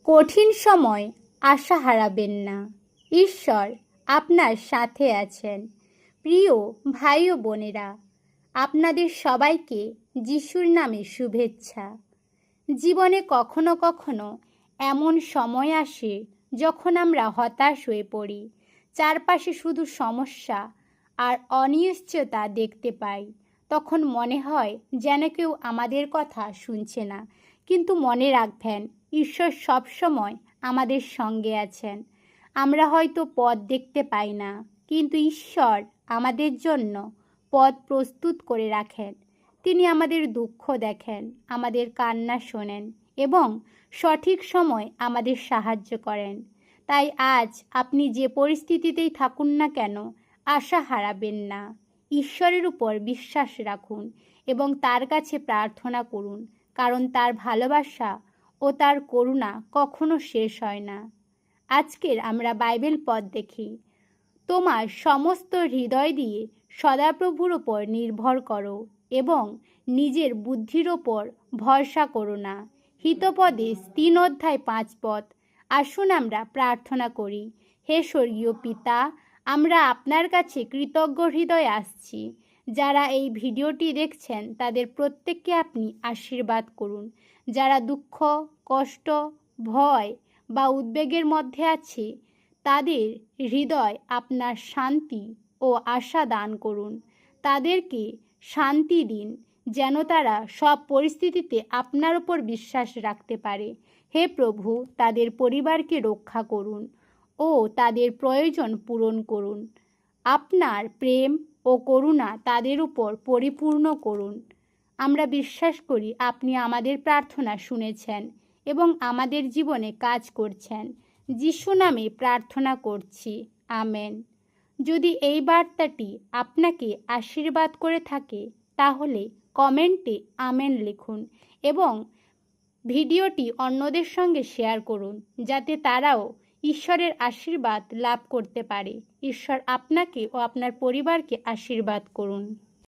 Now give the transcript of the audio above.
কঠিন সময় আশা হারাবেন না। ঈশ্বর আপনার সাথে আছেন। প্রিয় ভাই ও বোনেরা, আপনাদের সবাইকে যিশুর নামে শুভেচ্ছা। জীবনে কখনো কখনো এমন সময় আসে যখন আমরা হতাশ হয়ে পড়ি। চারপাশে শুধু সমস্যা আর অনিশ্চয়তা দেখতে পাই। তখন মনে হয় যেন কেউ আমাদের কথা শুনছে না। কিন্তু মনে রাখবেন, ঈশ্বর সবসময় আমাদের সঙ্গে আছেন। আমরা হয়তো পথ দেখতে পাই না, কিন্তু ঈশ্বর আমাদের জন্য পথ প্রস্তুত করে রাখেন। তিনি আমাদের দুঃখ দেখেন, আমাদের কান্না শোনেন এবং সঠিক সময় আমাদের সাহায্য করেন। তাই আজ আপনি যে পরিস্থিতিতেই থাকুন না কেন, আশা হারাবেন না। ঈশ্বরের উপর বিশ্বাস রাখুন এবং তার কাছে প্রার্থনা করুন, কারণ তার ভালোবাসা ও তার করুণা কখনো শেষ হয় না। আজকের আমরা বাইবেল পথ দেখি। তোমার সমস্ত হৃদয় দিয়ে সদাপ্রভুর ওপর নির্ভর করো এবং নিজের বুদ্ধির ওপর ভরসা করো না। হিতোপদেশ 3:5 আসুন আমরা প্রার্থনা করি। হে স্বর্গীয় পিতা, আমরা আপনার কাছে কৃতজ্ঞ হৃদয়ে আসছি। যারা এই ভিডিওটি দেখছেন তাদের প্রত্যেককে আপনি আশীর্বাদ করুন। যারা দুঃখ, কষ্ট, ভয় বা উদ্বেগের মধ্যে আছে, তাদের হৃদয় আপনার শান্তি ও আশা দান করুন। তাদেরকে শান্তি দিন, যেন তারা সব পরিস্থিতিতে আপনার ওপর বিশ্বাস রাখতে পারে। হে প্রভু, তাদের পরিবারকে রক্ষা করুন ও তাদের প্রয়োজন পূরণ করুন। আপনার প্রেম ও করুণা তাদের উপর পরিপূর্ণ করুন। আমরা বিশ্বাস করি আপনি আমাদের প্রার্থনা শুনেছেন এবং আমাদের জীবনে কাজ করছেন। যিশু নামে প্রার্থনা করছি, আমেন। যদি এই বার্তাটি আপনাকে আশীর্বাদ করে থাকে, তাহলে কমেন্টে আমেন লিখুন এবং ভিডিওটি অন্যদের সঙ্গে শেয়ার করুন, যাতে তারাও ঈশ্বরের আশীর্বাদ লাভ করতে পারে। ঈশ্বর আপনাকে ও আপনার পরিবারকে আশীর্বাদ করুন।